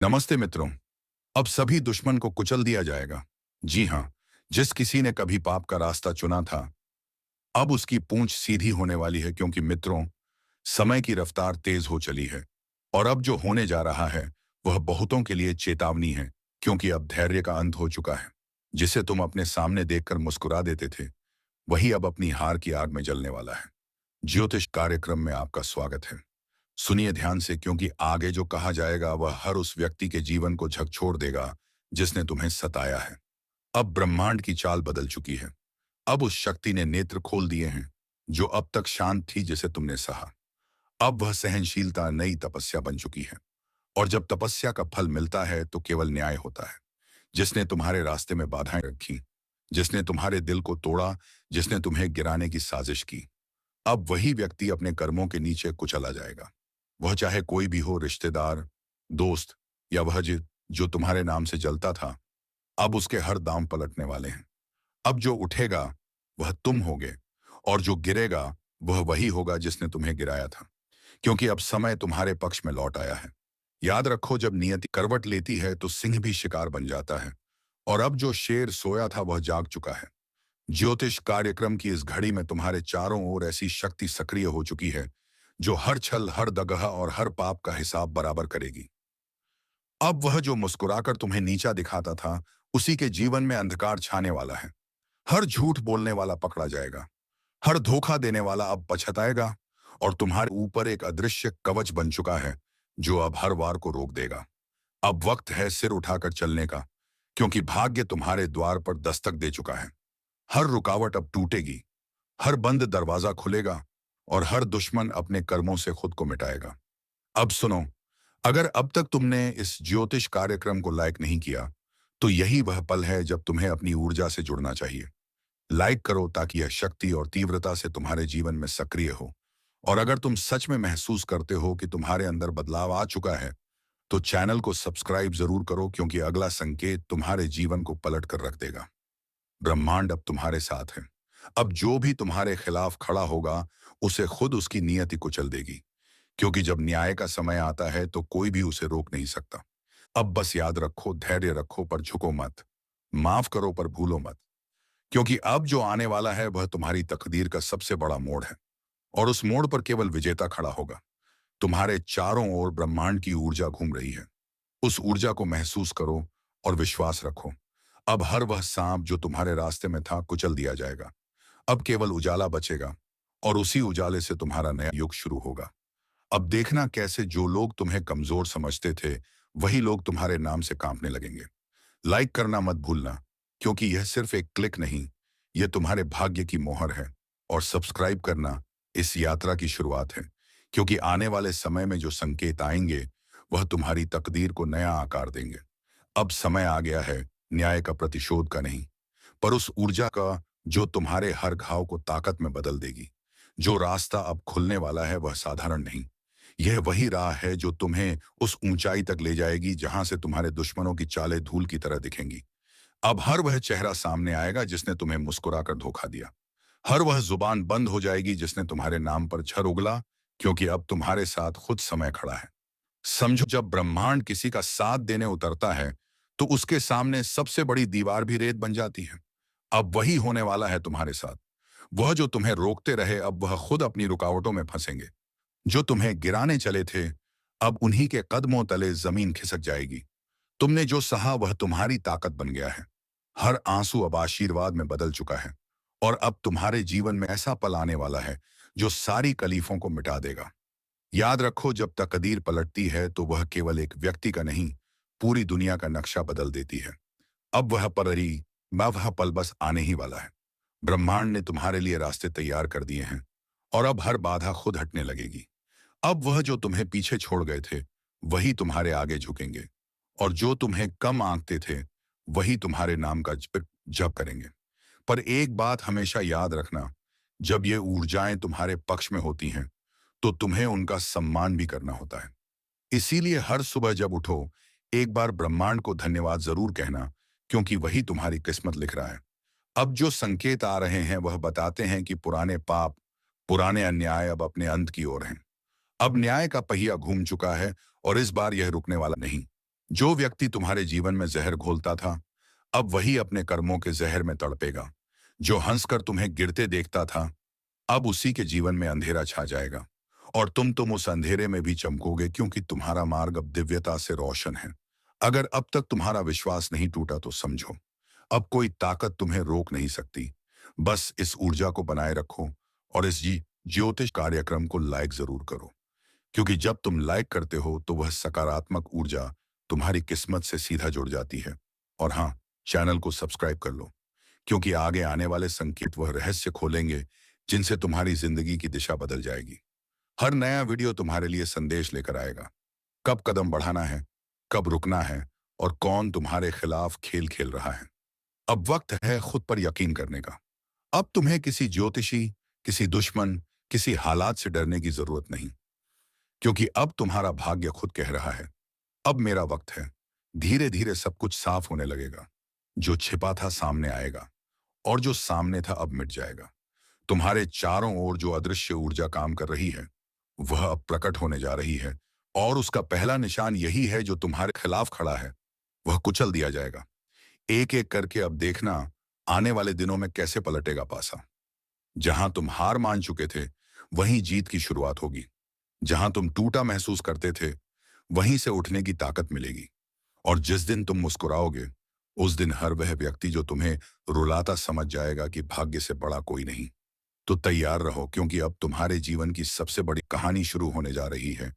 नमस्ते मित्रों। अब सभी दुश्मन को कुचल दिया जाएगा। जी हाँ, जिस किसी ने कभी पाप का रास्ता चुना था, अब उसकी पूंछ सीधी होने वाली है, क्योंकि मित्रों, समय की रफ्तार तेज हो चली है। और अब जो होने जा रहा है वह बहुतों के लिए चेतावनी है, क्योंकि अब धैर्य का अंत हो चुका है। जिसे तुम अपने सामने देखकर मुस्कुरा देते थे, वही अब अपनी हार की आग में जलने वाला है। ज्योतिष कार्यक्रम में आपका स्वागत है। सुनिए ध्यान से, क्योंकि आगे जो कहा जाएगा वह हर उस व्यक्ति के जीवन को झकझोर देगा जिसने तुम्हें सताया है। अब ब्रह्मांड की चाल बदल चुकी है। अब उस शक्ति ने नेत्र खोल दिए हैं जो अब तक शांत थी, जिसे तुमने सहा। अब वह सहनशीलता नई तपस्या बन चुकी है। और जब तपस्या का फल मिलता है तो केवल न्याय होता है। जिसने तुम्हारे रास्ते में बाधाएं रखी, जिसने तुम्हारे दिल को तोड़ा, जिसने तुम्हें गिराने की साजिश की, अब वही व्यक्ति अपने कर्मों के नीचे कुचला जाएगा। वह चाहे कोई भी हो, रिश्तेदार, दोस्त, या वह जो तुम्हारे नाम से जलता था। अब उसके हर दांव पलटने वाले हैं। अब जो उठेगा वह तुम होगे, और जो गिरेगा वह वही होगा जिसने तुम्हें गिराया था। क्योंकि अब समय तुम्हारे पक्ष में लौट आया है। याद रखो, जब नियति करवट लेती है तो सिंह भी शिकार बन जाता है। और अब जो शेर सोया था वह जाग चुका है। ज्योतिष कार्यक्रम की इस घड़ी में तुम्हारे चारों ओर ऐसी शक्ति सक्रिय हो चुकी है जो हर छल, हर दगह और हर पाप का हिसाब बराबर करेगी। अब वह जो मुस्कुराकर तुम्हें नीचा दिखाता था, उसी के जीवन में अंधकार छाने वाला है। हर झूठ बोलने वाला पकड़ा जाएगा। हर धोखा देने वाला अब पछताएगा। और तुम्हारे ऊपर एक अदृश्य कवच बन चुका है जो अब हर वार को रोक देगा। अब वक्त है सिर उठाकर चलने का, क्योंकि भाग्य तुम्हारे द्वार पर दस्तक दे चुका है। हर रुकावट अब टूटेगी, हर बंद दरवाजा खुलेगा, और हर दुश्मन अपने कर्मों से खुद को मिटाएगा। अब सुनो, अगर अब तक तुमने इस ज्योतिष कार्यक्रम को लाइक नहीं किया, तो यही वह पल है जब तुम्हें अपनी ऊर्जा से जुड़ना चाहिए। लाइक करो ताकि यह शक्ति और तीव्रता से तुम्हारे जीवन में सक्रिय हो। और अगर तुम सच में महसूस करते हो कि तुम्हारे अंदर बदलाव आ चुका है, तो चैनल को सब्सक्राइब जरूर करो, क्योंकि अगला संकेत तुम्हारे जीवन को पलट कर रख देगा। ब्रह्मांड अब तुम्हारे साथ है। अब जो भी तुम्हारे खिलाफ खड़ा होगा, उसे खुद उसकी नियति कुचल देगी। क्योंकि जब न्याय का समय आता है तो कोई भी उसे रोक नहीं सकता। अब बस याद रखो, धैर्य रखो पर झुको मत। माफ करो पर भूलो मत। क्योंकि अब जो आने वाला है वह तुम्हारी तकदीर का सबसे बड़ा मोड़ है। और उस मोड़ पर केवल विजेता खड़ा होगा। तुम्हारे चारों ओर ब्रह्मांड की ऊर्जा घूम रही है। उस ऊर्जा को महसूस करो और विश्वास रखो। अब हर वह सांप जो तुम्हारे रास्ते में था कुचल दिया जाएगा। अब केवल उजाला बचेगा, और उसी उजाले से तुम्हारा नया युग शुरू होगा। अब देखना कैसे जो लोग तुम्हें कमजोर समझते थे, वही लोग तुम्हारे नाम से कांपने लगेंगे। लाइक करना मत भूलना, क्योंकि यह सिर्फ एक क्लिक नहीं, यह तुम्हारे भाग्य की मोहर है। और सब्सक्राइब करना इस यात्रा की शुरुआत है, क्योंकि आने वाले समय में जो संकेत आएंगे वह तुम्हारी तकदीर को नया आकार देंगे। अब समय आ गया है न्याय का, प्रतिशोध का नहीं, पर उस ऊर्जा का जो तुम्हारे हर घाव को ताकत में बदल देगी। जो रास्ता अब खुलने वाला है वह साधारण नहीं, यह वही राह है जो तुम्हें उस ऊंचाई तक ले जाएगी जहां से तुम्हारे दुश्मनों की चालें धूल की तरह दिखेंगी। अब हर वह चेहरा सामने आएगा जिसने तुम्हें मुस्कुराकर धोखा दिया। हर वह जुबान बंद हो जाएगी जिसने तुम्हारे नाम पर छर उगला, क्योंकि अब तुम्हारे साथ खुद समय खड़ा है। समझो, जब ब्रह्मांड किसी का साथ देने उतरता है तो उसके सामने सबसे बड़ी दीवार भी रेत बन जाती है। अब वही होने वाला है तुम्हारे साथ। वह जो तुम्हें रोकते रहे, अब वह खुद अपनी रुकावटों में फंसेंगे। जो तुम्हें गिराने चले थे, अब उन्हीं के कदमों तले जमीन खिसक जाएगी। तुमने जो सहा वह तुम्हारी ताकत बन गया है। हर आंसू अब आशीर्वाद में बदल चुका है। और अब तुम्हारे जीवन में ऐसा पल आने वाला है जो सारी कलीफों को मिटा देगा। याद रखो, जब तकदीर पलटती है तो वह केवल एक व्यक्ति का नहीं, पूरी दुनिया का नक्शा बदल देती है। अब वह पल बस आने ही वाला है। ब्रह्मांड ने तुम्हारे लिए रास्ते तैयार कर दिए हैं, और अब हर बाधा खुद हटने लगेगी। अब वह जो तुम्हें पीछे छोड़ गए थे, वही तुम्हारे आगे झुकेंगे। और जो तुम्हें कम आंकते थे, वही तुम्हारे नाम का जप करेंगे। पर एक बात हमेशा याद रखना, जब ये ऊर्जाएं तुम्हारे पक्ष में होती हैं, तो तुम्हें उनका सम्मान भी करना होता है। इसीलिए हर सुबह जब उठो, एक बार ब्रह्मांड को धन्यवाद जरूर कहना, क्योंकि वही तुम्हारी किस्मत लिख रहा है। अब जो संकेत आ रहे हैं वह बताते हैं कि पुराने पाप, पुराने अन्याय अब अपने अंत की ओर हैं। अब न्याय का पहिया घूम चुका है, और इस बार यह रुकने वाला नहीं। जो व्यक्ति तुम्हारे जीवन में जहर घोलता था, अब वही अपने कर्मों के जहर में तड़पेगा। जो हंसकर तुम्हें गिरते देखता था, अब उसी के जीवन में अंधेरा छा जाएगा। और तुम उस अंधेरे में भी चमकोगे, क्योंकि तुम्हारा मार्ग अब दिव्यता से रोशन है। अगर अब तक तुम्हारा विश्वास नहीं टूटा तो समझो, अब कोई ताकत तुम्हें रोक नहीं सकती। बस इस ऊर्जा को बनाए रखो और इस ज्योतिष कार्यक्रम को लाइक जरूर करो, क्योंकि जब तुम लाइक करते हो तो वह सकारात्मक ऊर्जा तुम्हारी किस्मत से सीधा जुड़ जाती है। और हाँ, चैनल को सब्सक्राइब कर लो, क्योंकि आगे आने वाले संकेत वह रहस्य खोलेंगे जिनसे तुम्हारी जिंदगी की दिशा बदल जाएगी। हर नया वीडियो तुम्हारे लिए संदेश लेकर आएगा, कब कदम बढ़ाना है, कब रुकना है, और कौन तुम्हारे खिलाफ खेल खेल रहा है। अब वक्त है खुद पर यकीन करने का। अब तुम्हें किसी ज्योतिषी, किसी दुश्मन, किसी हालात से डरने की जरूरत नहीं, क्योंकि अब तुम्हारा भाग्य खुद कह रहा है, अब मेरा वक्त है। धीरे धीरे सब कुछ साफ होने लगेगा। जो छिपा था सामने आएगा, और जो सामने था अब मिट जाएगा। तुम्हारे चारों ओर जो अदृश्य ऊर्जा काम कर रही है, वह अब प्रकट होने जा रही है। और उसका पहला निशान यही है, जो तुम्हारे खिलाफ खड़ा है वह कुचल दिया जाएगा। एक एक करके अब देखना, आने वाले दिनों में कैसे पलटेगा पासा। जहां तुम हार मान चुके थे, वहीं जीत की शुरुआत होगी। जहां तुम टूटा महसूस करते थे, वहीं से उठने की ताकत मिलेगी। और जिस दिन तुम मुस्कुराओगे, उस दिन हर वह व्यक्ति जो तुम्हें रुलाता समझ जाएगा कि भाग्य से बड़ा कोई नहीं। तो तैयार रहो, क्योंकि अब तुम्हारे जीवन की सबसे बड़ी कहानी शुरू होने जा रही है।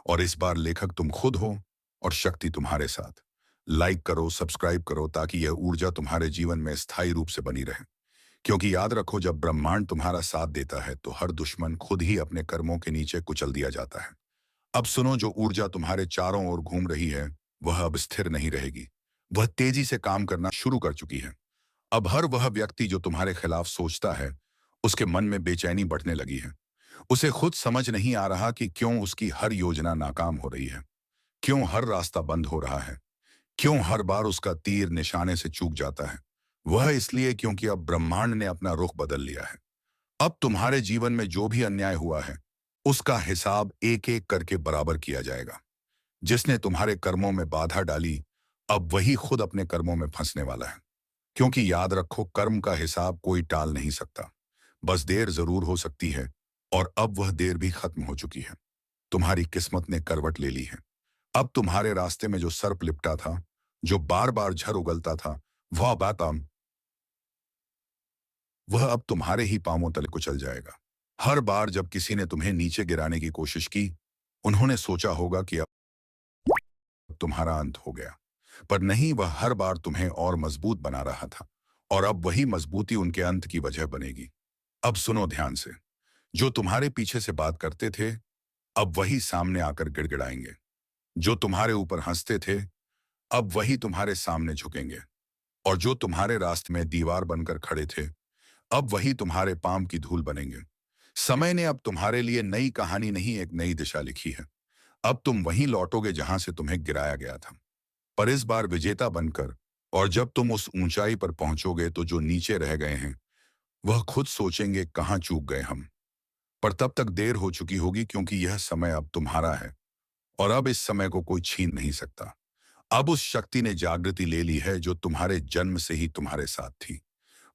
और इस बार लेखक तुम खुद हो और शक्ति तुम्हारे साथ। लाइक करो, सब्सक्राइब करो, ताकि यह ऊर्जा तुम्हारे जीवन में स्थायी रूप से बनी रहे। क्योंकि याद रखो, जब ब्रह्मांड तुम्हारा साथ देता है तो हर दुश्मन खुद ही अपने कर्मों के नीचे कुचल दिया जाता है। अब सुनो, जो ऊर्जा तुम्हारे चारों ओर घूम रही है, वह अब स्थिर नहीं रहेगी। वह तेजी से काम करना शुरू कर चुकी है। अब हर वह व्यक्ति जो तुम्हारे खिलाफ सोचता है, उसके मन में बेचैनी बढ़ने लगी है। उसे खुद समझ नहीं आ रहा कि क्यों उसकी हर योजना नाकाम हो रही है, क्यों हर रास्ता बंद हो रहा है, क्यों हर बार उसका तीर निशाने से चूक जाता है। वह इसलिए क्योंकि अब ब्रह्मांड ने अपना रुख बदल लिया है। अब तुम्हारे जीवन में जो भी अन्याय हुआ है, उसका हिसाब एक एक करके बराबर किया जाएगा। जिसने तुम्हारे कर्मों में बाधा डाली, अब वही खुद अपने कर्मों में फंसने वाला है। क्योंकि याद रखो, कर्म का हिसाब कोई टाल नहीं सकता। बस देर जरूर हो सकती है, और अब वह देर भी खत्म हो चुकी है। तुम्हारी किस्मत ने करवट ले ली है। अब तुम्हारे रास्ते में जो सर्प लिपटा था, जो बार बार झर उगलता था, वह बाताम वह अब तुम्हारे ही पांवों तले कुचल जाएगा। हर बार जब किसी ने तुम्हें नीचे गिराने की कोशिश की, उन्होंने सोचा होगा कि अब तुम्हारा अंत हो गया। पर नहीं, वह हर बार तुम्हें और मजबूत बना रहा था। और अब वही मजबूती उनके अंत की वजह बनेगी। अब सुनो ध्यान से, जो तुम्हारे पीछे से बात करते थे, अब वही सामने आकर गिड़गिड़ाएंगे। जो तुम्हारे ऊपर हंसते थे, अब वही तुम्हारे सामने झुकेंगे। और जो तुम्हारे रास्ते में दीवार बनकर खड़े थे, अब वही तुम्हारे पांव की धूल बनेंगे। समय ने अब तुम्हारे लिए नई कहानी नहीं, एक नई दिशा लिखी है। अब तुम वहीं लौटोगे जहां से तुम्हें गिराया गया था, पर इस बार विजेता बनकर। और जब तुम उस ऊंचाई पर पहुंचोगे, तो जो नीचे रह गए हैं, वह खुद सोचेंगे कहां चूक गए हम। पर तब तक देर हो चुकी होगी, क्योंकि यह समय अब तुम्हारा है। और अब इस समय को कोई छीन नहीं सकता। अब उस शक्ति ने जागृति ले ली है, जो तुम्हारे जन्म से ही तुम्हारे साथ थी।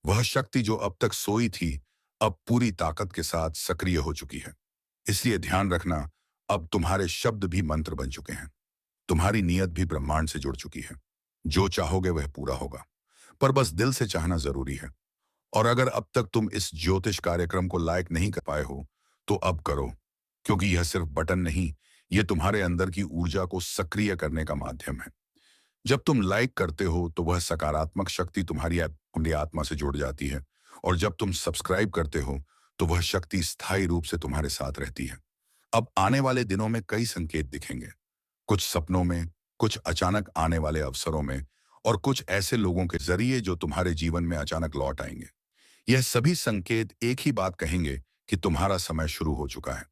वह शक्ति जो अब तक सोई थी, अब पूरी ताकत के साथ सक्रिय हो चुकी है। इसलिए ध्यान रखना, अब तुम्हारे शब्द भी मंत्र बन चुके हैं। तुम्हारी नीयत भी ब्रह्मांड से जुड़ चुकी है। जो चाहोगे वह पूरा होगा, पर बस दिल से चाहना जरूरी है। और अगर अब तक तुम इस ज्योतिष कार्यक्रम को लाइक नहीं कर पाए हो, तो अब करो, क्योंकि यह सिर्फ बटन नहीं, यह तुम्हारे अंदर की ऊर्जा को सक्रिय करने का माध्यम है। जब तुम लाइक करते हो, तो वह सकारात्मक शक्ति तुम्हारी आत्मा से जुड़ जाती है। और जब तुम सब्सक्राइब करते हो, तो वह शक्ति स्थायी रूप से तुम्हारे साथ रहती है। अब आने वाले दिनों में कई संकेत दिखेंगे, कुछ सपनों में, कुछ अचानक आने वाले अवसरों में, और कुछ ऐसे लोगों के जरिए जो तुम्हारे जीवन में अचानक लौट आएंगे। यह सभी संकेत एक ही बात कहेंगे कि तुम्हारा समय शुरू हो चुका है।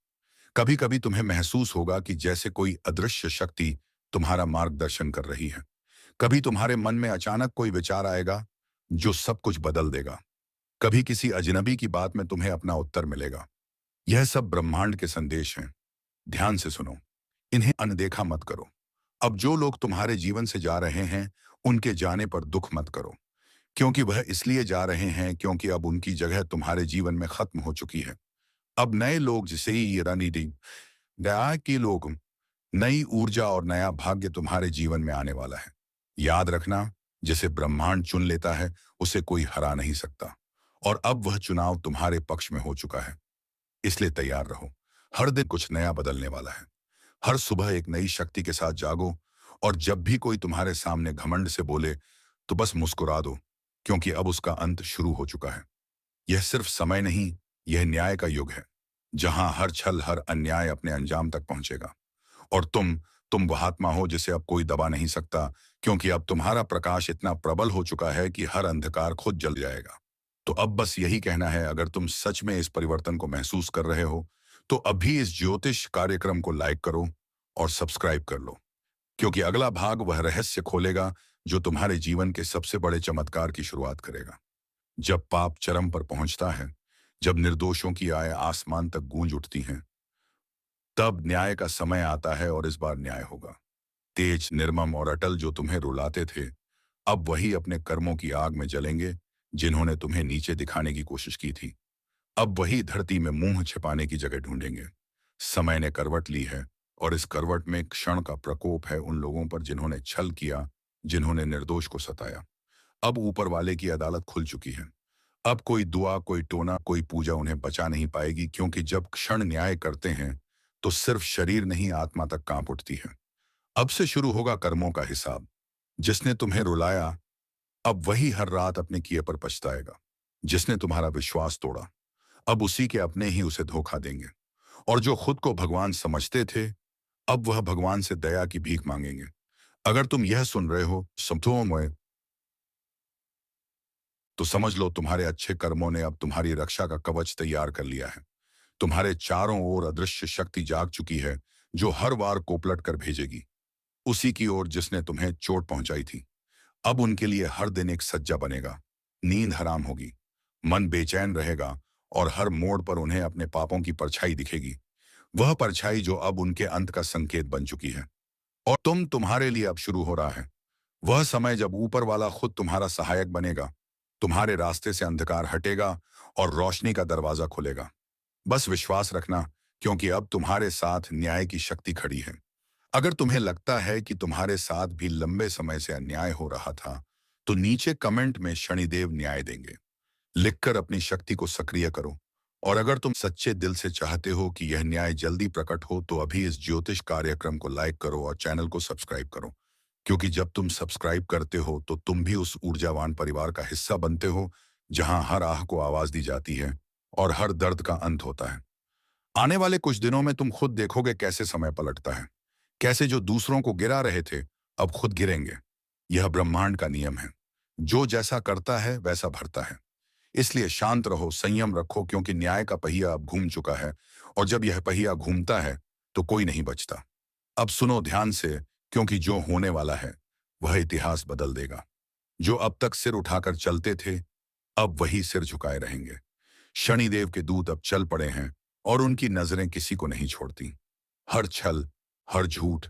कभी कभी तुम्हें महसूस होगा कि जैसे कोई अदृश्य शक्ति तुम्हारा मार्गदर्शन कर रही है। कभी तुम्हारे मन में अचानक कोई विचार आएगा जो सब कुछ बदल देगा। कभी किसी अजनबी की बात में तुम्हें अपना उत्तर मिलेगा। यह सब ब्रह्मांड के संदेश हैं। ध्यान से सुनो, इन्हें अनदेखा मत करो। अब जो लोग तुम्हारे जीवन से जा रहे हैं, उनके जाने पर दुख मत करो, क्योंकि वह इसलिए जा रहे हैं क्योंकि अब उनकी जगह तुम्हारे जीवन में खत्म हो चुकी है। अब नए लोग, जिसे ये रणनीति दया के लोग, नई ऊर्जा और नया भाग्य तुम्हारे जीवन में आने वाला है। याद रखना, जिसे ब्रह्मांड चुन लेता है उसे कोई हरा नहीं सकता। और अब वह चुनाव तुम्हारे पक्ष में हो चुका है, इसलिए तैयार रहो। हर दिन कुछ नया बदलने वाला है। हर सुबह एक नई शक्ति के साथ जागो, और जब भी कोई तुम्हारे सामने घमंड से बोले तो बस मुस्कुरा दो, क्योंकि अब उसका अंत शुरू हो चुका है। यह सिर्फ समय नहीं, यह न्याय का युग है, जहां हर छल, हर अन्याय अपने अंजाम तक पहुंचेगा। और तुम वह आत्मा हो जिसे अब कोई दबा नहीं सकता, क्योंकि अब तुम्हारा प्रकाश इतना प्रबल हो चुका है कि हर अंधकार खुद जल जाएगा। तो अब बस यही कहना है, अगर तुम सच में इस परिवर्तन को महसूस कर रहे हो, तो अभी इस ज्योतिष कार्यक्रम को लाइक करो और सब्सक्राइब कर लो, क्योंकि अगला भाग वह रहस्य खोलेगा जो तुम्हारे जीवन के सबसे बड़े चमत्कार की शुरुआत करेगा। जब पाप चरम पर पहुंचता है, जब निर्दोषों की आय आसमान तक गूंज उठती है, तब न्याय का समय आता है, और इस बार न्याय होगा। तेज, निर्मम और अटल जो तुम्हें रुलाते थे, अब वही अपने कर्मों की आग में जलेंगे, जिन्होंने तुम्हें नीचे दिखाने की कोशिश की थी। अब वही धरती में मुंह छिपाने की जगह ढूंढेंगे। समय ने करवट ली है, और इस करवट में क्षण का प्रकोप है उन लोगों पर जिन्होंने छल किया, जिन्होंने निर्दोष को सताया। अब ऊपर वाले की अदालत खुल चुकी है। अब कोई दुआ, कोई टोना, कोई पूजा उन्हें बचा नहीं पाएगी, क्योंकि जब क्षण न्याय करते हैं तो सिर्फ शरीर नहीं, आत्मा तक कांप उठती है। अब से शुरू होगा कर्मों का हिसाब। जिसने तुम्हें रुलाया, अब वही हर रात अपने किए पर पछताएगा। जिसने तुम्हारा विश्वास तोड़ा, अब उसी के अपने ही उसे धोखा देंगे। और जो खुद को भगवान समझते थे, अब वह भगवान से दया की भीख मांगेंगे। अगर तुम यह सुन रहे हो शब्दों में, तो समझ लो तुम्हारे अच्छे कर्मों ने अब तुम्हारी रक्षा का कवच तैयार कर लिया है। तुम्हारे चारों ओर अदृश्य शक्ति जाग चुकी है, जो हर बार कोपलट कर भेजेगी उसी की ओर जिसने तुम्हें चोट पहुंचाई थी। अब उनके लिए हर दिन एक सज्जा बनेगा। नींद हराम होगी, मन बेचैन रहेगा, और हर मोड़ पर उन्हें अपने पापों की परछाई दिखेगी। वह परछाई जो अब उनके अंत का संकेत बन चुकी है। और तुम्हारे लिए अब शुरू हो रहा है वह समय जब ऊपर वाला खुद तुम्हारा सहायक बनेगा। तुम्हारे रास्ते से अंधकार हटेगा और रोशनी का दरवाजा खुलेगा। बस विश्वास रखना, क्योंकि अब तुम्हारे साथ न्याय की शक्ति खड़ी है। अगर तुम्हें लगता है कि तुम्हारे साथ भी लंबे समय से अन्याय हो रहा था, तो नीचे कमेंट में शनिदेव न्याय देंगे लिखकर अपनी शक्ति को सक्रिय करो। और अगर तुम सच्चे दिल से चाहते हो कि यह न्याय जल्दी प्रकट हो, तो अभी इस ज्योतिष कार्यक्रम को लाइक करो और चैनल को सब्सक्राइब करो, क्योंकि जब तुम सब्सक्राइब करते हो तो तुम भी उस ऊर्जावान परिवार का हिस्सा बनते हो, जहां हर आह को आवाज दी जाती है और हर दर्द का अंत होता है। आने वाले कुछ दिनों में तुम खुद देखोगे कैसे समय पलटता है, कैसे जो दूसरों को गिरा रहे थे अब खुद गिरेंगे। यह ब्रह्मांड का नियम है, जो जैसा करता है वैसा भरता है। इसलिए शांत रहो, संयम रखो, क्योंकि न्याय का पहिया अब घूम चुका है, और जब यह पहिया घूमता है तो कोई नहीं बचता। अब सुनो ध्यान से, क्योंकि जो होने वाला है वह इतिहास बदल देगा। जो अब तक सिर उठाकर चलते थे, अब वही सिर झुकाए रहेंगे। शनिदेव के दूत अब चल पड़े हैं, और उनकी नजरें किसी को नहीं छोड़ती। हर छल, हर झूठ,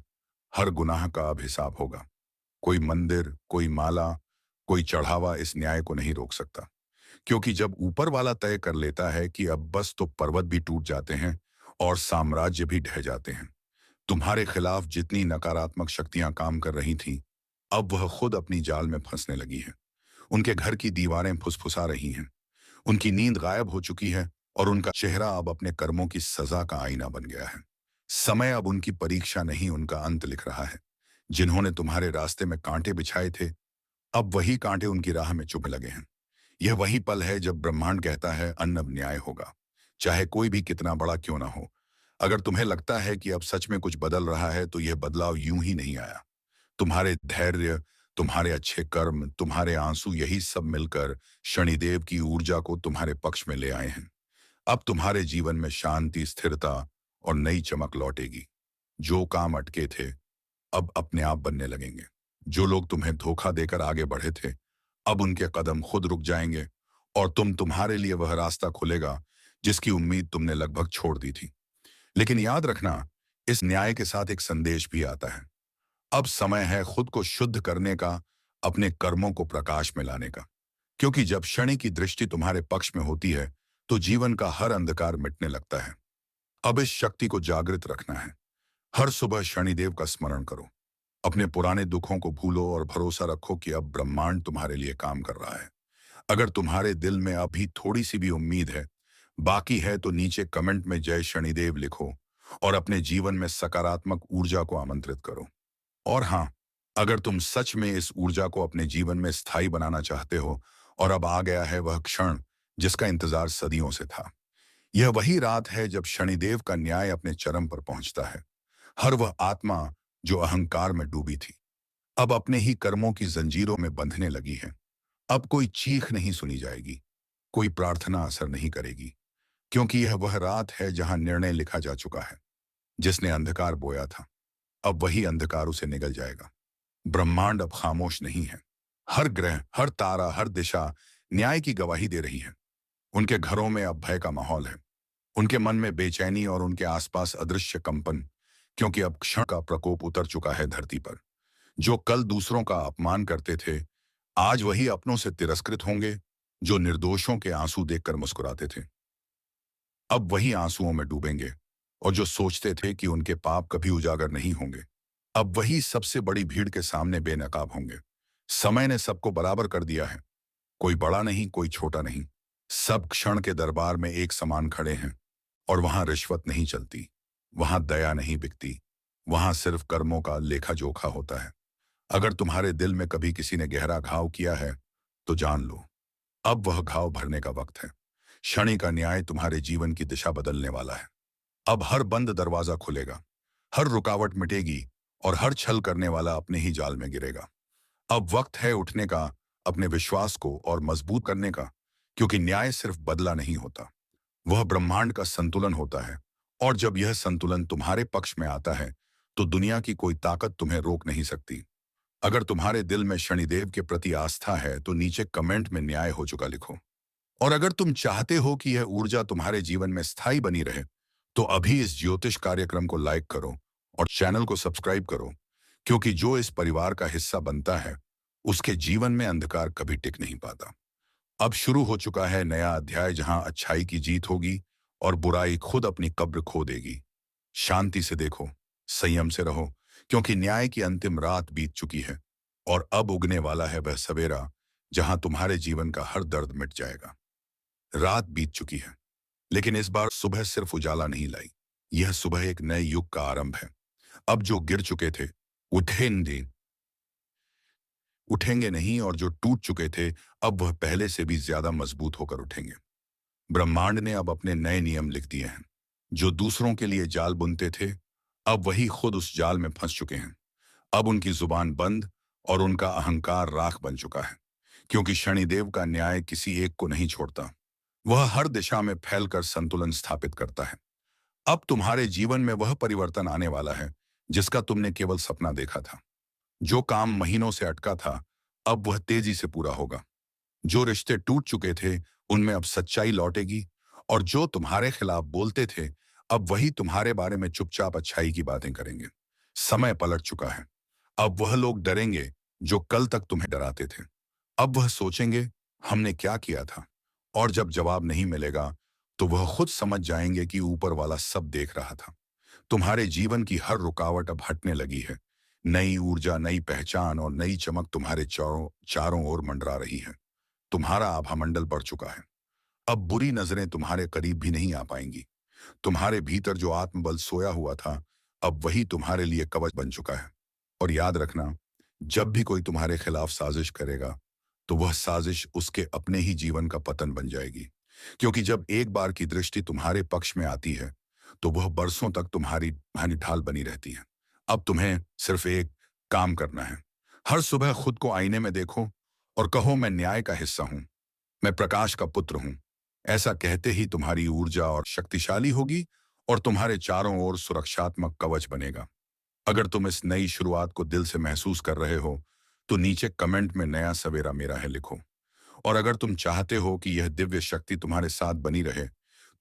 हर गुनाह का अब हिसाब होगा। कोई मंदिर, कोई माला, कोई चढ़ावा इस न्याय को नहीं रोक सकता, क्योंकि जब ऊपर वाला तय कर लेता है कि अब बस, तो पर्वत भी टूट जाते हैं और साम्राज्य भी ढह जाते हैं। तुम्हारे खिलाफ जितनी नकारात्मक शक्तियां काम कर रही थीं, अब वह खुद अपनी जाल में फंसने लगी हैं। उनके घर की दीवारें फुसफुसा रही हैं, उनकी नींद गायब हो चुकी है, और उनका चेहरा अब अपने कर्मों की सजा का आईना बन गया है। समय अब उनकी परीक्षा नहीं, उनका अंत लिख रहा है। जिन्होंने तुम्हारे रास्ते में कांटे बिछाए थे, अब वही कांटे उनकी राह में चुभ लगे हैं। यह वही पल है जब ब्रह्मांड कहता है अब न्याय होगा, चाहे कोई भी कितना बड़ा क्यों ना हो। अगर तुम्हें लगता है कि अब सच में कुछ बदल रहा है, तो यह बदलाव यूं ही नहीं आया। तुम्हारे धैर्य, तुम्हारे अच्छे कर्म, तुम्हारे आंसू, यही सब मिलकर शनिदेव की ऊर्जा को तुम्हारे पक्ष में ले आए हैं। अब तुम्हारे जीवन में शांति, स्थिरता और नई चमक लौटेगी। जो काम अटके थे अब अपने आप बनने लगेंगे। जो लोग तुम्हें धोखा देकर आगे बढ़े थे, अब उनके कदम खुद रुक जाएंगे, और तुम्हारे लिए वह रास्ता खुलेगा जिसकी उम्मीद तुमने लगभग छोड़ दी थी। लेकिन याद रखना, इस न्याय के साथ एक संदेश भी आता है। अब समय है खुद को शुद्ध करने का, अपने कर्मों को प्रकाश में लाने का। क्योंकि जब शनि की दृष्टि तुम्हारे पक्ष में होती है, तो जीवन का हर अंधकार मिटने लगता है। अब इस शक्ति को जागृत रखना है। हर सुबह शनिदेव का स्मरण करो। अपने पुराने दुखों को भूलो और भरोसा रखो कि अब ब्रह्मांड तुम्हारे लिए काम कर रहा है। अगर तुम्हारे दिल में अभी थोड़ी सी भी उम्मीद है, बाकी है, तो नीचे कमेंट में जय शनिदेव लिखो और अपने जीवन में सकारात्मक ऊर्जा को आमंत्रित करो। और हाँ, अगर तुम सच में इस ऊर्जा को अपने जीवन में स्थायी बनाना चाहते हो, और अब आ गया है वह क्षण जिसका इंतजार सदियों से था। यह वही रात है जब शनिदेव का न्याय अपने चरम पर पहुंचता है। हर वह आत्मा जो अहंकार में डूबी थी, अब अपने ही कर्मों की जंजीरों में बंधने लगी है। अब कोई चीख नहीं सुनी जाएगी, कोई प्रार्थना असर नहीं करेगी, क्योंकि यह वह रात है जहां निर्णय लिखा जा चुका है। जिसने अंधकार बोया था, अब वही अंधकार उसे निगल जाएगा। ब्रह्मांड अब खामोश नहीं है। हर ग्रह, हर तारा, हर दिशा न्याय की गवाही दे रही है। उनके घरों में अब भय का माहौल है, उनके मन में बेचैनी और उनके आसपास अदृश्य कंपन, क्योंकि अब क्षण का प्रकोप उतर चुका है धरती पर। जो कल दूसरों का अपमान करते थे, आज वही अपनों से तिरस्कृत होंगे। जो निर्दोषों के आंसू देखकर मुस्कुराते थे, अब वही आंसुओं में डूबेंगे। और जो सोचते थे कि उनके पाप कभी उजागर नहीं होंगे, अब वही सबसे बड़ी भीड़ के सामने बेनकाब होंगे। समय ने सबको बराबर कर दिया है। कोई बड़ा नहीं, कोई छोटा नहीं। सब क्षण के दरबार में एक समान खड़े हैं। और वहां रिश्वत नहीं चलती, वहां दया नहीं बिकती, वहां सिर्फ कर्मों का लेखा जोखा होता है। अगर तुम्हारे दिल में कभी किसी ने गहरा घाव किया है, तो जान लो, अब वह घाव भरने का वक्त है। शनि का न्याय तुम्हारे जीवन की दिशा बदलने वाला है। अब हर बंद दरवाजा खुलेगा, हर रुकावट मिटेगी और हर छल करने वाला अपने ही जाल में गिरेगा। अब वक्त है उठने का, अपने विश्वास को और मजबूत करने का, क्योंकि न्याय सिर्फ बदला नहीं होता, वह ब्रह्मांड का संतुलन होता है। और जब यह संतुलन तुम्हारे पक्ष में आता है, तो दुनिया की कोई ताकत तुम्हें रोक नहीं सकती। अगर तुम्हारे दिल में शनिदेव के प्रति आस्था है, तो नीचे कमेंट में न्याय हो चुका लिखो। और अगर तुम चाहते हो कि यह ऊर्जा तुम्हारे जीवन में स्थायी बनी रहे, तो अभी इस ज्योतिष कार्यक्रम को लाइक करो और चैनल को सब्सक्राइब करो, क्योंकि जो इस परिवार का हिस्सा बनता है, उसके जीवन में अंधकार कभी टिक नहीं पाता। अब शुरू हो चुका है नया अध्याय, जहां अच्छाई की जीत होगी और बुराई खुद अपनी कब्र खो देगी। शांति से देखो, संयम से रहो, क्योंकि न्याय की अंतिम रात बीत चुकी है और अब उगने वाला है वह सवेरा, जहां तुम्हारे जीवन का हर दर्द मिट जाएगा। रात बीत चुकी है, लेकिन इस बार सुबह सिर्फ उजाला नहीं लाई। यह सुबह एक नए युग का आरंभ है। अब जो गिर चुके थे, उठेंगे उठेंगे नहीं, और जो टूट चुके थे, अब वह पहले से भी ज्यादा मजबूत होकर उठेंगे। ब्रह्मांड ने अब अपने नए नियम लिख दिए हैं। जो दूसरों के लिए जाल बुनते थे, अब वही खुद उस जाल में फंस चुके हैं। अब उनकी जुबान बंद और उनका अहंकार राख बन चुका है, क्योंकि शनिदेव का न्याय किसी एक को नहीं छोड़ता। वह हर दिशा में फैलकर संतुलन स्थापित करता है। अब तुम्हारे जीवन में वह परिवर्तन आने वाला है जिसका तुमने केवल सपना देखा था। जो काम महीनों से अटका था, अब वह तेजी से पूरा होगा। जो रिश्ते टूट चुके थे, उनमें अब सच्चाई लौटेगी। और जो तुम्हारे खिलाफ बोलते थे, अब वही तुम्हारे बारे में चुपचाप अच्छाई की बातें करेंगे। समय पलट चुका है। अब वह लोग डरेंगे जो कल तक तुम्हें डराते थे। अब वह सोचेंगे, हमने क्या किया था। और जब जवाब नहीं मिलेगा, तो वह खुद समझ जाएंगे कि ऊपर वाला सब देख रहा था। तुम्हारे जीवन की हर रुकावट अब हटने लगी है। नई ऊर्जा, नई पहचान और नई चमक तुम्हारे चारों चारों ओर मंडरा रही है। तुम्हारा आभामंडल बढ़ चुका है। अब बुरी नजरें तुम्हारे करीब भी नहीं आ पाएंगी। तुम्हारे भीतर जो आत्मबल सोया हुआ था, अब वही तुम्हारे लिए कवच बन चुका है। और याद रखना, जब भी कोई तुम्हारे खिलाफ साजिश करेगा, तो वह साजिश उसके अपने ही जीवन का पतन बन जाएगी। क्योंकि जब एक बार की दृष्टि तुम्हारे पक्ष में आती है, तो वह बरसों तक तुम्हारी ढाल बनी रहती है। अब तुम्हें सिर्फ एक काम करना है। हर सुबह खुद को आईने में देखो और कहो, मैं न्याय का हिस्सा हूं, मैं प्रकाश का पुत्र हूं। ऐसा कहते ही तुम्हारी ऊर्जा और शक्तिशाली होगी और तुम्हारे चारों ओर सुरक्षात्मक कवच बनेगा। अगर तुम इस नई शुरुआत को दिल से महसूस कर रहे हो, तो नीचे कमेंट में नया सवेरा मेरा है लिखो। और अगर तुम चाहते हो कि यह दिव्य शक्ति तुम्हारे साथ बनी रहे,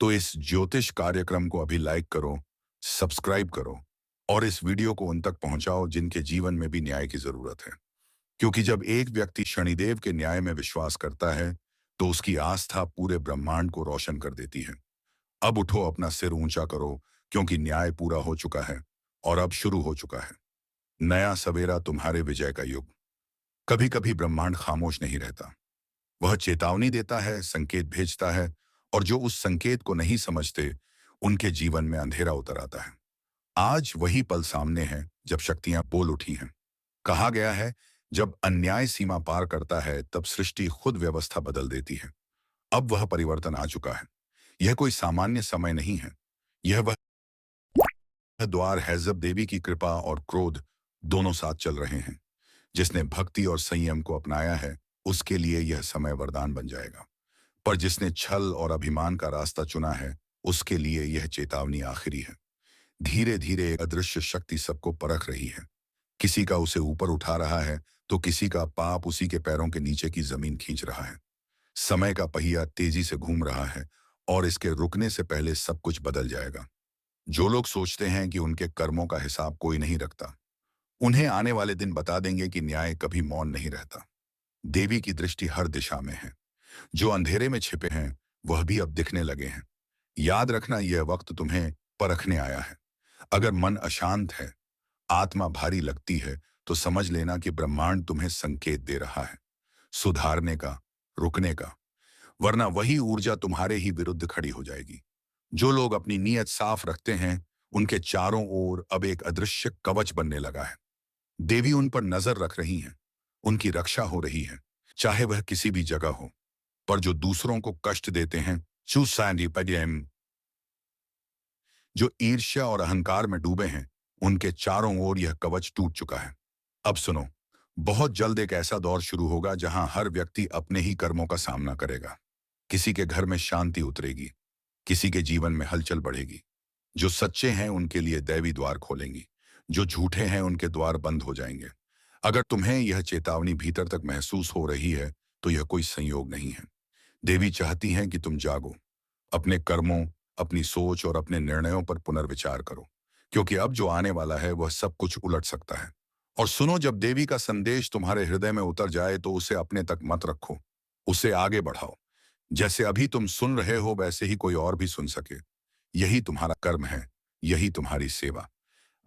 तो इस ज्योतिष कार्यक्रम को अभी लाइक करो, सब्सक्राइब करो और इस वीडियो को उन तक पहुंचाओ जिनके जीवन में भी न्याय की जरूरत है। क्योंकि जब एक व्यक्ति शनिदेव के न्याय में विश्वास करता है, तो उसकी आस्था पूरे ब्रह्मांड को रोशन कर देती है। अब उठो, अपना सिर ऊंचा करो, क्योंकि न्याय पूरा हो चुका है और अब शुरू हो चुका है नया सवेरा, तुम्हारे विजय का युग। कभी कभी ब्रह्मांड खामोश नहीं रहता। वह चेतावनी देता है, संकेत भेजता है, और जो उस संकेत को नहीं समझते, उनके जीवन में अंधेरा उतर आता है। आज वही पल सामने है जब शक्तियां बोल उठी हैं। कहा गया है, जब अन्याय सीमा पार करता है, तब सृष्टि खुद व्यवस्था बदल देती है। अब वह परिवर्तन आ चुका है। यह कोई सामान्य समय नहीं है। यह वह द्वार है जब देवी की कृपा और क्रोध दोनों साथ चल रहे हैं। जिसने भक्ति और संयम को अपनाया है, उसके लिए यह समय वरदान बन जाएगा। पर जिसने छल और अभिमान का रास्ता चुना है, उसके लिए यह चेतावनी आखिरी है। धीरे धीरे एक अदृश्य शक्ति सबको परख रही है। किसी का उसे ऊपर उठा रहा है, तो किसी का पाप उसी के पैरों के नीचे की जमीन खींच रहा है। समय का पहिया तेजी से घूम रहा है, और इसके रुकने से पहले सब कुछ बदल जाएगा। जो लोग सोचते हैं कि उनके कर्मों का हिसाब कोई नहीं रखता, उन्हें आने वाले दिन बता देंगे कि न्याय कभी मौन नहीं रहता। देवी की दृष्टि हर दिशा में है। जो अंधेरे में छिपे हैं, वह भी अब दिखने लगे हैं। याद रखना, यह वक्त तुम्हें परखने आया है। अगर मन अशांत है, आत्मा भारी लगती है, तो समझ लेना कि ब्रह्मांड तुम्हें संकेत दे रहा है, सुधारने का, रुकने का। वरना वही ऊर्जा तुम्हारे ही विरुद्ध खड़ी हो जाएगी। जो लोग अपनी नीयत साफ रखते हैं, उनके चारों ओर अब एक अदृश्य कवच बनने लगा है। देवी उन पर नजर रख रही हैं, उनकी रक्षा हो रही है, चाहे वह किसी भी जगह हो। पर जो दूसरों को कष्ट देते हैं, जो ईर्ष्या और अहंकार में डूबे हैं, उनके चारों ओर यह कवच टूट चुका है। अब सुनो, बहुत जल्द एक ऐसा दौर शुरू होगा जहां हर व्यक्ति अपने ही कर्मों का सामना करेगा। किसी के घर में शांति उतरेगी, किसी के जीवन में हलचल बढ़ेगी। जो सच्चे हैं उनके लिए दैवी द्वार खोलेंगी, जो झूठे हैं उनके द्वार बंद हो जाएंगे। अगर तुम्हें यह चेतावनी भीतर तक महसूस हो रही है, तो यह कोई संयोग नहीं है। देवी चाहती हैं कि तुम जागो, अपने कर्मों, अपनी सोच और अपने निर्णयों पर पुनर्विचार करो, क्योंकि अब जो आने वाला है वह सब कुछ उलट सकता है। और सुनो, जब देवी का संदेश तुम्हारे हृदय में उतर जाए, तो उसे अपने तक मत रखो, उसे आगे बढ़ाओ। जैसे अभी तुम सुन रहे हो, वैसे ही कोई और भी सुन सके। यही तुम्हारा कर्म है, यही तुम्हारी सेवा।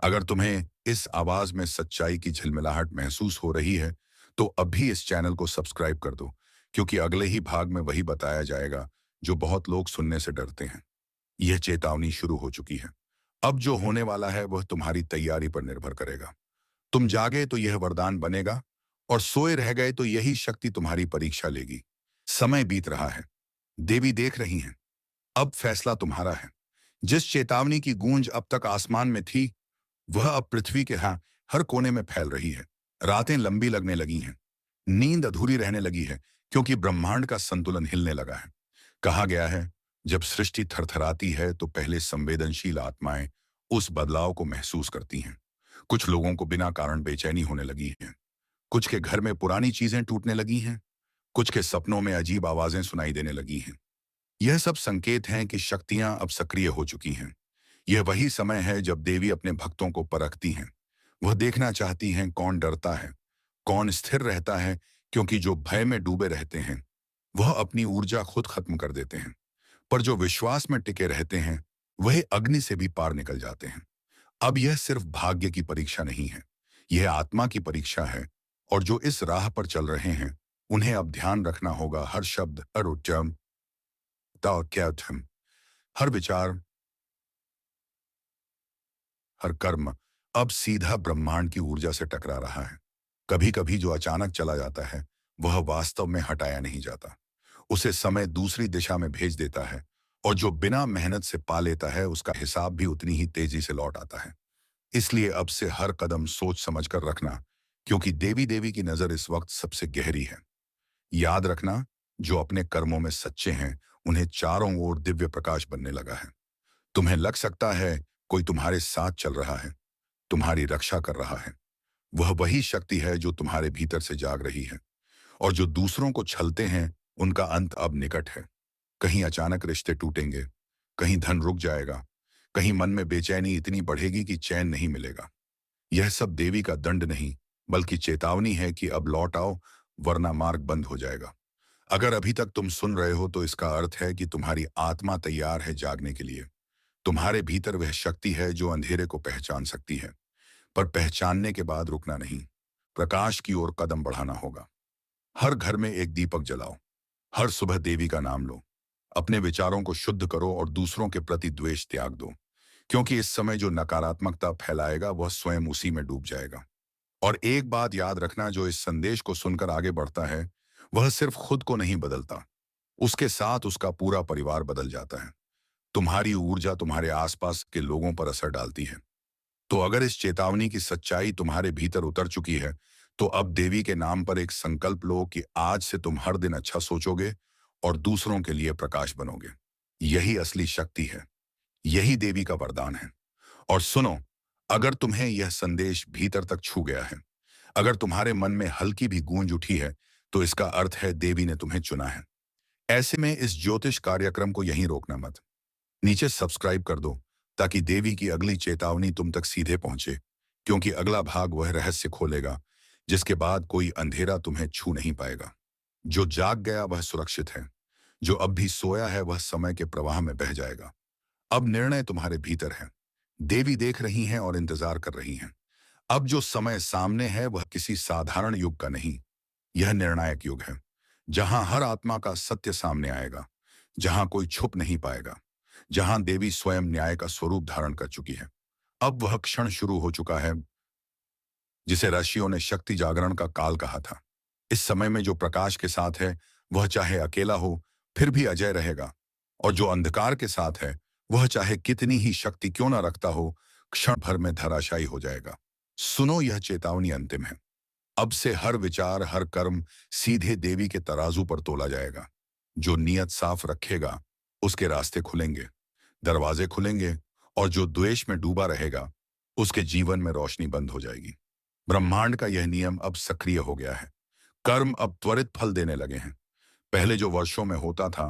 अगर तुम्हें इस आवाज में सच्चाई की झिलमिलाहट महसूस हो रही है, तो अभी इस चैनल को सब्सक्राइब कर दो, क्योंकि अगले ही भाग में वही बताया जाएगा जो बहुत लोग सुनने से डरते हैं। यह चेतावनी शुरू हो चुकी है। अब जो होने वाला है वह तुम्हारी तैयारी पर निर्भर करेगा। तुम जागे तो यह वरदान बनेगा, और सोए रह गए तो यही शक्ति तुम्हारी परीक्षा लेगी। समय बीत रहा है, देवी देख रही हैं। अब फैसला तुम्हारा है। जिस चेतावनी की गूंज अब तक आसमान में थी, वह अब पृथ्वी के हर कोने में फैल रही है। रातें लंबी लगने लगी हैं, नींद अधूरी रहने लगी है, क्योंकि ब्रह्मांड का संतुलन हिलने लगा है। कहा गया है, जब सृष्टि थरथराती है, तो पहले संवेदनशील आत्माएं उस बदलाव को महसूस करती हैं। कुछ लोगों को बिना कारण बेचैनी होने लगी है, कुछ के घर में पुरानी चीजें टूटने लगी हैं, कुछ के सपनों में अजीब आवाजें सुनाई देने लगी हैं। यह सब संकेत हैं कि शक्तियां अब सक्रिय हो चुकी हैं। यह वही समय है जब देवी अपने भक्तों को परखती हैं। वह देखना चाहती हैं कौन डरता है, कौन स्थिर रहता है, क्योंकि जो भय में डूबे रहते हैं, वह अपनी ऊर्जा खुद खत्म कर देते हैं। पर जो विश्वास में टिके रहते हैं, वह अग्नि से भी पार निकल जाते हैं। अब यह सिर्फ भाग्य की परीक्षा नहीं है, यह आत्मा की परीक्षा है। और जो इस राह पर चल रहे हैं, उन्हें अब ध्यान रखना होगा, हर शब्द, हर उच्चारण, हर विचार, हर कर्म अब सीधा ब्रह्मांड की ऊर्जा से टकरा रहा है। कभी कभी जो अचानक चला जाता है, वह वास्तव में हटाया नहीं जाता। उसे समय दूसरी दिशा में भेज देता है, और जो बिना मेहनत से पा लेता है, उसका हिसाब भी उतनी ही तेजी से लौट आता है। इसलिए अब से हर कदम सोच समझ कर रखना, क्योंकि देवी देवी की नजर इस वक्त सबसे गहरी है। याद रखना, जो अपने कर्मों में सच्चे हैं, उन्हें चारों ओर दिव्य प्रकाश बनने लगा है। तुम्हें लग सकता है कोई तुम्हारे साथ चल रहा है, तुम्हारी रक्षा कर रहा है। वह वही शक्ति है जो तुम्हारे भीतर से जाग रही है। और जो दूसरों को छलते हैं, उनका अंत अब निकट है। कहीं अचानक रिश्ते टूटेंगे, कहीं धन रुक जाएगा, कहीं मन में बेचैनी इतनी बढ़ेगी कि चैन नहीं मिलेगा। यह सब देवी का दंड नहीं, बल्कि चेतावनी है कि अब लौट आओ, वरना मार्ग बंद हो जाएगा। अगर अभी तक तुम सुन रहे हो तो इसका अर्थ है कि तुम्हारी आत्मा तैयार है जागने के लिए। तुम्हारे भीतर वह शक्ति है जो अंधेरे को पहचान सकती है, पर पहचानने के बाद रुकना नहीं, प्रकाश की ओर कदम बढ़ाना होगा। हर घर में एक दीपक जलाओ, हर सुबह देवी का नाम लो, अपने विचारों को शुद्ध करो और दूसरों के प्रति द्वेष त्याग दो, क्योंकि इस समय जो नकारात्मकता फैलाएगा वह स्वयं उसी में डूब जाएगा। और एक बात याद रखना, जो इस संदेश को सुनकर आगे बढ़ता है वह सिर्फ खुद को नहीं बदलता, उसके साथ उसका पूरा परिवार बदल जाता है। तुम्हारी ऊर्जा तुम्हारे आसपास के लोगों पर असर डालती है। तो अगर इस चेतावनी की सच्चाई तुम्हारे भीतर उतर चुकी है, तो अब देवी के नाम पर एक संकल्प लो कि आज से तुम हर दिन अच्छा सोचोगे और दूसरों के लिए प्रकाश बनोगे। यही असली शक्ति है, यही देवी का वरदान है। और सुनो, अगर तुम्हें यह संदेश भीतर तक छू गया है, अगर तुम्हारे मन में हल्की भी गूंज उठी है, तो इसका अर्थ है देवी ने तुम्हें चुना है। ऐसे में इस ज्योतिष कार्यक्रम को यहीं रोकना मत। नीचे सब्सक्राइब कर दो ताकि देवी की अगली चेतावनी तुम तक सीधे पहुंचे, क्योंकि अगला भाग वह रहस्य खोलेगा जिसके बाद कोई अंधेरा तुम्हें छू नहीं पाएगा। जो जाग गया वह सुरक्षित है, जो अब भी सोया है वह समय के प्रवाह में बह जाएगा। अब निर्णय तुम्हारे भीतर है। देवी देख रही हैं और इंतजार कर रही हैं। अब जो समय सामने है वह किसी साधारण युग का नहीं, यह निर्णायक युग है, जहां हर आत्मा का सत्य सामने आएगा, जहां कोई छुप नहीं पाएगा, जहां देवी स्वयं न्याय का स्वरूप धारण कर चुकी है। अब वह क्षण शुरू हो चुका है जिसे ऋषियों ने शक्ति जागरण का काल कहा था। इस समय में जो प्रकाश के साथ है वह चाहे अकेला हो फिर भी अजय रहेगा, और जो अंधकार के साथ है वह चाहे कितनी ही शक्ति क्यों न रखता हो, क्षण भर में धराशायी हो जाएगा। सुनो, यह चेतावनी अंतिम है। अब से हर विचार, हर कर्म सीधे देवी के तराजू पर तोला जाएगा। जो नियत साफ रखेगा उसके रास्ते खुलेंगे, दरवाजे खुलेंगे, और जो द्वेष में डूबा रहेगा उसके जीवन में रोशनी बंद हो जाएगी। ब्रह्मांड का यह नियम अब सक्रिय हो गया है। कर्म अब त्वरित फल देने लगे हैं। पहले जो वर्षों में होता था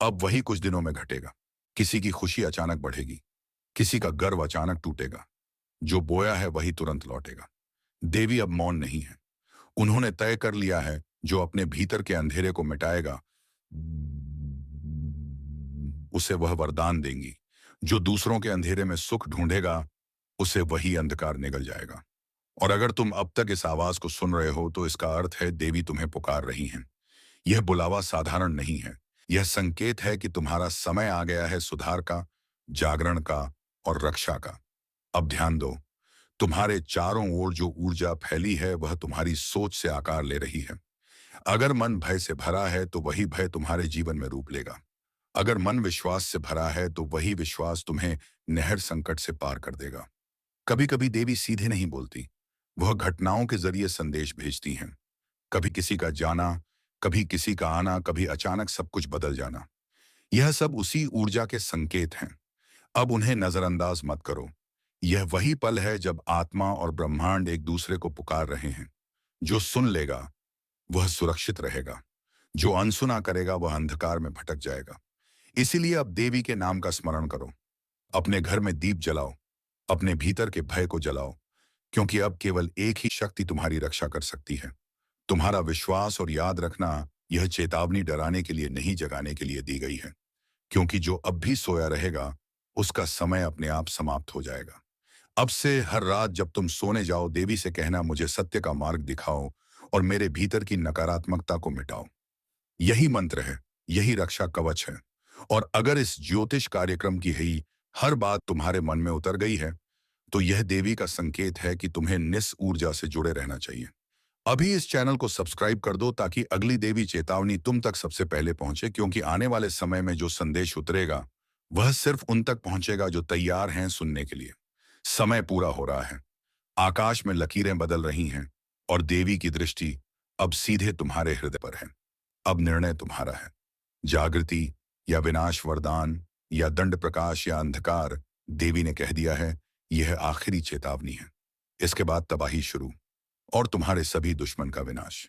अब वही कुछ दिनों में घटेगा। किसी की खुशी अचानक बढ़ेगी, किसी का गर्व अचानक टूटेगा। जो बोया है वही तुरंत लौटेगा। देवी अब मौन नहीं है। उन्होंने तय कर लिया है, जो अपने भीतर के अंधेरे को मिटाएगा उसे वह वरदान देंगी। जो दूसरों के अंधेरे में सुख ढूंढेगा उसे वही अंधकार निगल जाएगा। और अगर तुम अब तक इस आवाज को सुन रहे हो तो इसका अर्थ है देवी तुम्हें पुकार रही हैं। यह बुलावा साधारण नहीं है, यह संकेत है कि तुम्हारा समय आ गया है सुधार का, जागरण का और रक्षा का। अब ध्यान दो, तुम्हारे चारों ओर जो ऊर्जा फैली है वह तुम्हारी सोच से आकार ले रही है। अगर मन भय से भरा है तो वही भय तुम्हारे जीवन में रूप लेगा। अगर मन विश्वास से भरा है तो वही विश्वास तुम्हें नहर संकट से पार कर देगा। कभी कभी देवी सीधे नहीं बोलती, वह घटनाओं के जरिए संदेश भेजती हैं। कभी किसी का जाना, कभी किसी का आना, कभी अचानक सब कुछ बदल जाना। यह सब उसी ऊर्जा के संकेत हैं। अब उन्हें नजरअंदाज मत करो। यह वही पल है जब आत्मा और ब्रह्मांड एक दूसरे को पुकार रहे हैं। जो सुन लेगा वह सुरक्षित रहेगा, जो अनसुना करेगा वह अंधकार में भटक जाएगा। इसीलिए अब देवी के नाम का स्मरण करो। अपने घर में दीप जलाओ, अपने भीतर के भय को जलाओ, क्योंकि अब केवल एक ही शक्ति तुम्हारी रक्षा कर सकती है, तुम्हारा विश्वास। और याद रखना, यह चेतावनी डराने के लिए नहीं, जगाने के लिए दी गई है, क्योंकि जो अब भी सोया रहेगा उसका समय अपने आप समाप्त हो जाएगा। अब से हर रात जब तुम सोने जाओ, देवी से कहना, मुझे सत्य का मार्ग दिखाओ और मेरे भीतर की नकारात्मकता को मिटाओ। यही मंत्र है, यही रक्षा कवच है। और अगर इस ज्योतिष कार्यक्रम की ही हर बात तुम्हारे मन में उतर गई है, तो यह देवी का संकेत है कि तुम्हें निस ऊर्जा से जुड़े रहना चाहिए। अभी इस चैनल को सब्सक्राइब कर दो ताकि अगली देवी चेतावनी तुम तक सबसे पहले पहुंचे, क्योंकि आने वाले समय में जो संदेश उतरेगा वह सिर्फ उन तक पहुंचेगा जो तैयार हैं सुनने के लिए। समय पूरा हो रहा है, आकाश में लकीरें बदल रही हैं और देवी की दृष्टि अब सीधे तुम्हारे हृदय पर है। अब निर्णय तुम्हारा है। जागृति या विनाश, वरदान या दंड, प्रकाश या अंधकार, देवी ने कह दिया है यह आखिरी चेतावनी है। इसके बाद तबाही शुरू और तुम्हारे सभी दुश्मन का विनाश।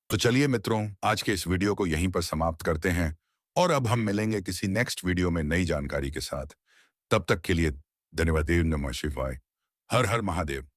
तो चलिए मित्रों, आज के इस वीडियो को यहीं पर समाप्त करते हैं और अब हम मिलेंगे किसी नेक्स्ट वीडियो में नई जानकारी के साथ। तब तक के लिए धन्यवाद। नमः शिवाय। हर हर महादेव।